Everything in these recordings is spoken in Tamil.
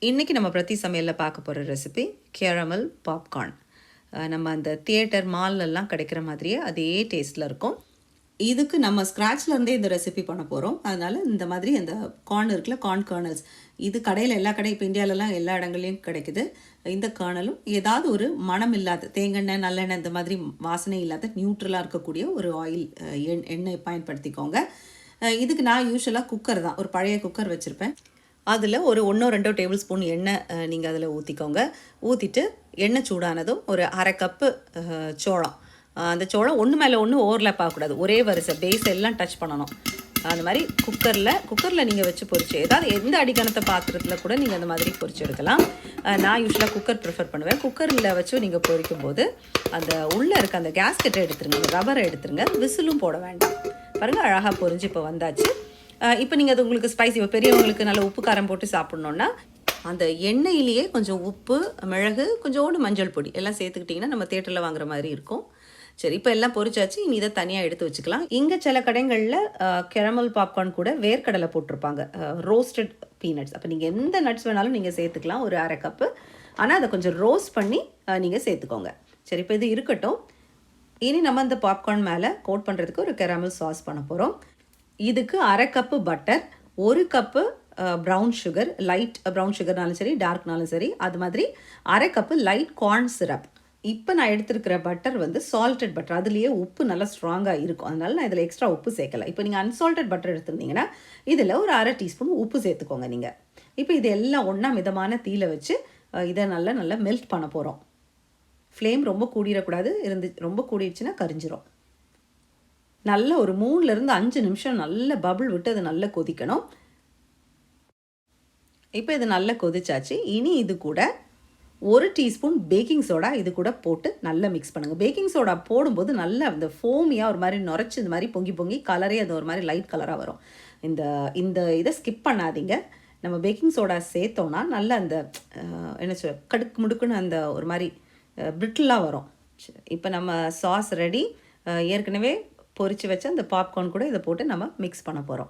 இன்றைக்கி நம்ம பிரதி சமையலில் பார்க்க போகிற ரெசிபி கேரமல் பாப்கார்ன். நம்ம அந்த தியேட்டர் மால்லெல்லாம் கிடைக்கிற மாதிரியே அதே டேஸ்ட்டில் இருக்கும். இதுக்கு நம்ம ஸ்க்ராட்ச்லேருந்தே இந்த ரெசிபி பண்ண போகிறோம். அதனால் இந்த மாதிரி அந்த கார்ன் இருக்குல்ல, கார்ன் கர்னல்ஸ், இது கடையில் எல்லா கடை இப்போ இந்தியாவிலலாம் எல்லா இடங்கள்லையும் கிடைக்குது. இந்த கர்னலும் ஏதாவது ஒரு மனம் இல்லாத தேங்காய் நல்லெண்ணெய் இந்த மாதிரி வாசனை இல்லாத நியூட்ரலாக இருக்கக்கூடிய ஒரு ஆயில் எண்ணெய் பயன்படுத்திக்கோங்க. இதுக்கு நான் யூஸ்வலாக குக்கர் தான், ஒரு பழைய குக்கர் வச்சுருப்பேன். அதில் ஒரு 1-2 டேபிள் ஸ்பூன் எண்ணெய் நீங்கள் அதில் ஊற்றிக்கோங்க. ஊற்றிட்டு எண்ணெய் சூடானதும் ஒரு அரை கப்பு சோளம், அந்த சோளம் ஒன்று மேலே ஒன்று ஓவர்லேப் ஆகக்கூடாது, ஒரே வரிசை பேஸ் எல்லாம் டச் பண்ணணும். அந்த மாதிரி குக்கரில் நீங்கள் வச்சு பொரிச்சு, ஏதாவது எந்த அடிக்கணத்தை பாத்திரத்தில் கூட நீங்கள் அந்த மாதிரி பொரிச்சு எடுக்கலாம். நான் யூஸ்வலாக குக்கர் ப்ரிஃபர் பண்ணுவேன். குக்கரில் வச்சு நீங்கள் பொரிக்கும் போது அந்த உள்ளே இருக்க அந்த கேஸ்கெட்டை எடுத்துருங்க, அந்த ரப்பரை எடுத்துருங்க, விசிலும் போட வேண்டாம். பாருங்கள், அழகாக பொரிஞ்சு இப்போ வந்தாச்சு. இப்போ நீங்கள் அது உங்களுக்கு ஸ்பைசி, இப்போ பெரியவங்களுக்கு நல்ல உப்பு காரம் போட்டு சாப்பிட்ணுன்னா அந்த எண்ணெயிலேயே கொஞ்சம் உப்பு, மிளகு, கொஞ்சோண்டு மஞ்சள் பொடி எல்லாம் சேர்த்துக்கிட்டிங்கன்னா நம்ம தேட்டரில் வாங்குற மாதிரி இருக்கும். சரி, இப்போ எல்லாம் பொரிச்சாச்சு. இனி இதை தனியாக எடுத்து வச்சுக்கலாம். இங்கே சில கடைகளில் கேரமல் பாப்கார்ன் கூட வேர்க்கடலை போட்டிருப்பாங்க, ரோஸ்டட் பீனட்ஸ். அப்போ நீங்கள் எந்த நட்ஸ் வேணாலும் நீங்கள் சேர்த்துக்கலாம், ஒரு அரை கப்பு. ஆனால் அதை கொஞ்சம் ரோஸ்ட் பண்ணி நீங்கள் சேர்த்துக்கோங்க. சரி, இப்போ இது இருக்கட்டும். இனி நம்ம அந்த பாப்கார்ன் மேலே கோட் பண்ணுறதுக்கு ஒரு கேரமல் சாஸ் பண்ண போகிறோம். இதுக்கு அரை கப்பு பட்டர், ஒரு cup brown sugar, light brown சுகர்னாலும் சரி, டார்க்னாலும் சரி, அது மாதிரி அரை கப்பு லைட் கார்ன் சிரப். இப்போ நான் எடுத்துருக்கிற பட்டர் வந்து சால்டட் பட்டர், அதுலேயே உப்பு நல்லா ஸ்ட்ராங்காக இருக்கும், அதனால நான் இதில் எக்ஸ்ட்ரா உப்பு சேர்க்கலை. இப்போ நீங்கள் அன்சால்டட் பட்டர் எடுத்துருந்தீங்கன்னா இதில் ஒரு அரை டீஸ்பூன் உப்பு சேர்த்துக்கோங்க நீங்கள். இப்போ இது எல்லாம் ஒன்றா மிதமான தீயில வச்சு இதை நல்லா மெல்ட் பண்ண போகிறோம். ஃப்ளேம் ரொம்ப கூடிடக்கூடாது, ரொம்ப கூடிடுச்சுன்னா கரிஞ்சிரும். நல்ல ஒரு 3-5 நிமிஷம் நல்ல பபிள் விட்டு அது நல்லா கொதிக்கணும். இப்போ இது நல்லா கொதிச்சாச்சு. இனி இது கூட ஒரு டீஸ்பூன் பேக்கிங் சோடா இது கூட போட்டு நல்லா மிக்ஸ் பண்ணுங்கள். பேக்கிங் சோடா போடும்போது நல்லா அந்த ஃபோமியாக ஒரு மாதிரி நுரைச்சி இந்த மாதிரி பொங்கி பொங்கி கலரே அது ஒரு மாதிரி லைட் கலராக வரும். இந்த இதை ஸ்கிப் பண்ணாதீங்க. நம்ம பேக்கிங் சோடா சேர்த்தோன்னா நல்லா அந்த என்ன சொல் கடுக்கு முடுக்குன்னு அந்த ஒரு மாதிரி பிரிட்டிலாக வரும். இப்போ நம்ம சாஸ் ரெடி. ஏற்கனவே பொரிச்சு வச்ச அந்த பாப்கார்ன் கூட இதை போட்டு நம்ம மிக்ஸ் பண்ண போகிறோம்.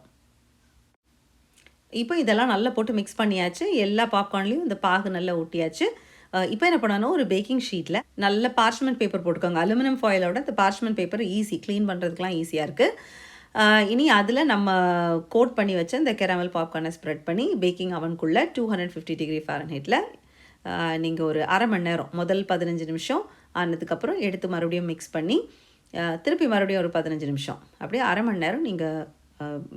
இப்போ இதெல்லாம் நல்லா போட்டு மிக்ஸ் பண்ணியாச்சு. எல்லா பாப்கார்ன்லேயும் இந்த பாகு நல்லா ஊட்டியாச்சு. இப்போ என்ன பண்ணணும், ஒரு பேக்கிங் ஷீட்டில் நல்ல பார்ச்மெண்ட் பேப்பர் போட்டுக்கோங்க. அலுமினியம் ஃபாயிலோட இந்த பார்ச்மெண்ட் பேப்பர் ஈஸி, க்ளீன் பண்ணுறதுக்கெலாம் ஈஸியாக இருக்குது. இனி அதில் நம்ம கோட் பண்ணி வச்ச இந்த கேரமல் பாப்கார்னை ஸ்ப்ரெட் பண்ணி பேக்கிங் அவனுக்குள்ளே 250 டிகிரி ஃபாரன்ஹீட்டில் நீங்கள் ஒரு அரை மணி நேரம், முதல் 15 நிமிஷம் ஆனதுக்கப்புறம் எடுத்து மறுபடியும் மிக்ஸ் பண்ணி திருப்பி மறுபடியும் ஒரு 15 நிமிஷம், அப்படியே அரை மணி நேரம் நீங்கள்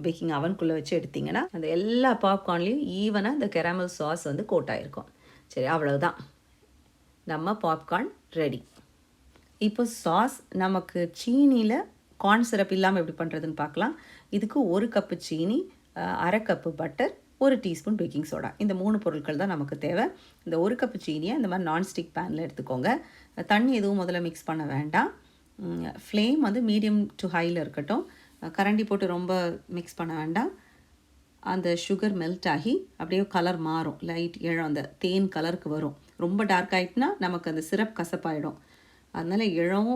பேக்கிங் அவனுக்குள்ளே வச்சு எடுத்திங்கன்னா அந்த எல்லா பாப்கார்ன்லேயும் ஈவனாக இந்த கேரமல் சாஸ் வந்து கோட் ஆகிருக்கும். சரி, அவ்வளவுதான், நம்ம பாப்கார்ன் ரெடி. இப்போ சாஸ் நமக்கு சீனியில் கார்ன் சிரப் இல்லாமல் எப்படி பண்ணுறதுன்னு பார்க்கலாம். இதுக்கு ஒரு கப்பு சீனி, அரை கப்பு பட்டர், ஒரு டீஸ்பூன் பேக்கிங் சோடா, இந்த 3 பொருட்கள் தான் நமக்கு தேவை. இந்த ஒரு கப்பு சீனியை இந்த மாதிரி நான்ஸ்டிக் பேனில் எடுத்துக்கோங்க. தண்ணி எதுவும் முதல்ல மிக்ஸ் பண்ண வேண்டாம். ஃப்ளேம் வந்து மீடியம் டு ஹையில் இருக்கட்டும். கரண்டி போட்டு ரொம்ப மிக்ஸ் பண்ண வேண்டாம். அந்த சுகர் மெல்ட் ஆகி அப்படியே கலர் மாறும், லைட் இளம் அந்த தேன் கலருக்கு வரும். ரொம்ப டார்க் ஆகிட்டுனா நமக்கு அந்த சிரப் கசப்பாயிடும். அதனால் இளம்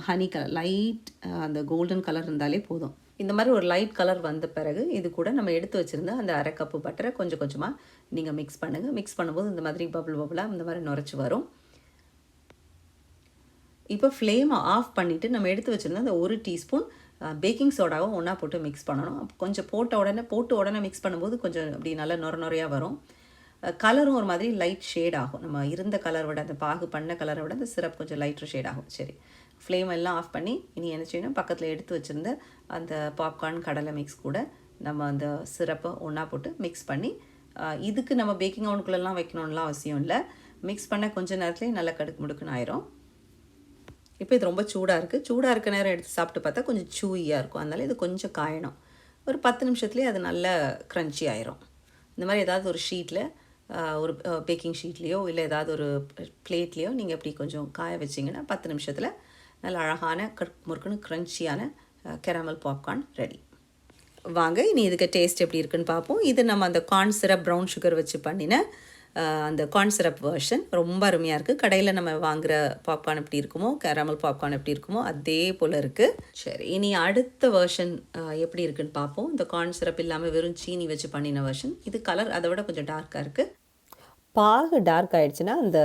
ஹனி கலர், லைட் அந்த கோல்டன் கலர் இருந்தாலே போதும். இந்த மாதிரி ஒரு லைட் கலர் வந்த பிறகு இது கூட நம்ம எடுத்து வச்சுருந்த அந்த அரை கப்பு பட்டரை கொஞ்சம் கொஞ்சமாக நீங்கள் மிக்ஸ் பண்ணுங்கள். மிக்ஸ் பண்ணும்போது இந்த மாதிரி பபுளாக இந்த மாதிரி நுரைச்சி வரும். இப்போ ஃப்ளேமை ஆஃப் பண்ணிவிட்டு நம்ம எடுத்து வச்சுருந்தா அந்த ஒரு டீஸ்பூன் பேக்கிங் சோடாவும் ஒன்றா போட்டு மிக்ஸ் பண்ணணும். கொஞ்சம் போட்டு உடனே மிக்ஸ் பண்ணும்போது கொஞ்சம் அப்படி நல்லா நுரையாக வரும். கலரும் ஒரு மாதிரி லைட் ஷேட் ஆகும். நம்ம இருந்த கலரை விட, அந்த பாகு பண்ண கலரை விட அந்த சிரப் கொஞ்சம் லைட்டர் ஷேட் ஆகும். சரி, ஃப்ளேம் எல்லாம் ஆஃப் பண்ணி இனி என்ன செய்யணும், பக்கத்தில் எடுத்து வச்சுருந்த அந்த பாப்கார்ன் கடலை மிக்ஸ் கூட நம்ம அந்த சிரப்பை ஒன்றா போட்டு மிக்ஸ் பண்ணி, இதுக்கு நம்ம பேக்கிங் அவனுக்குள்ளெல்லாம் வைக்கணும்லாம் அவசியம் இல்லை. மிக்ஸ் பண்ண கொஞ்சம் நேரத்துலேயே நல்லா கடுக்கு முடுக்குன்னு ஆயிரும். இப்போ இது ரொம்ப சூடாக இருக்க நேரம் எடுத்து சாப்பிட்டு பார்த்தா கொஞ்சம் சூயியாக இருக்கும். அதனால் இது கொஞ்சம் காயணும். ஒரு 10 நிமிஷத்துலேயே அது நல்லா க்ரன்ச்சி ஆயிரும். இந்த மாதிரி ஏதாவது ஒரு ஷீட்டில், ஒரு பேக்கிங் ஷீட்லேயோ இல்லை ஏதாவது ஒரு பிளேட்லேயோ நீங்கள் இப்படி கொஞ்சம் காய வச்சிங்கன்னா 10 நிமிஷத்தில் நல்ல அழகான முறுக்குன்னு க்ரன்ச்சியான கேரமல் பாப்கார்ன் ரெடி. வாங்க இனி இதுக்கு டேஸ்ட் எப்படி இருக்குன்னு பார்ப்போம். இது நம்ம அந்த கார்ன் சிரப் ப்ரௌன் சுகர் வச்சு பண்ணின அந்த கார்ன் சிரப் வெர்ஷன் ரொம்ப அருமையாக இருக்குது. கடையில் நம்ம வாங்குகிற பாப்கார்ன் எப்படி இருக்குமோ, கேரமல் பாப்கார்ன் எப்படி இருக்குமோ அதே போல் இருக்குது. சரி, இனி அடுத்த வெர்ஷன் எப்படி இருக்குன்னு பார்ப்போம். இந்த கார்ன் சிரப் இல்லாமல் வெறும் சீனி வச்சு பண்ணின வெர்ஷன். இது கலர் அதை விட கொஞ்சம் டார்க்காக இருக்குது. பாகு டார்க் ஆகிடுச்சுன்னா அந்த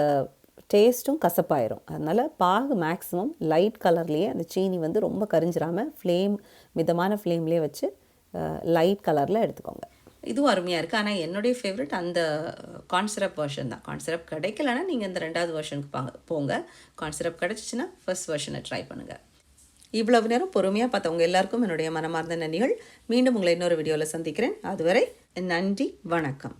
டேஸ்ட்டும் கசப்பாயிரும். அதனால் பாகு மேக்ஸிமம் லைட் கலர்லேயே அந்த சீனி வந்து ரொம்ப கரிஞ்சிடாமல் மிதமான ஃப்ளேம்லேயே வச்சு லைட் கலரில் எடுத்துக்கோங்க. இதுவும் அருமையாக இருக்குது. ஆனால் என்னுடைய ஃபேவரட் அந்த கான்சிரப் வெர்ஷன் தான். கான்சிரப் கிடைக்கலன்னா நீங்கள் இந்த 2வது வெர்ஷனுக்கு போங்க. கான்சிரப் கிடச்சிச்சின்னா ஃபர்ஸ்ட் வெர்ஷனை ட்ரை பண்ணுங்கள். இவ்வளவு நேரம் பொறுமையாக பார்த்தவங்க எல்லாருக்கும் என்னுடைய மனமார்ந்த நன்றிகள். மீண்டும் உங்களை இன்னொரு வீடியோவில் சந்திக்கிறேன். அதுவரை நன்றி, வணக்கம்.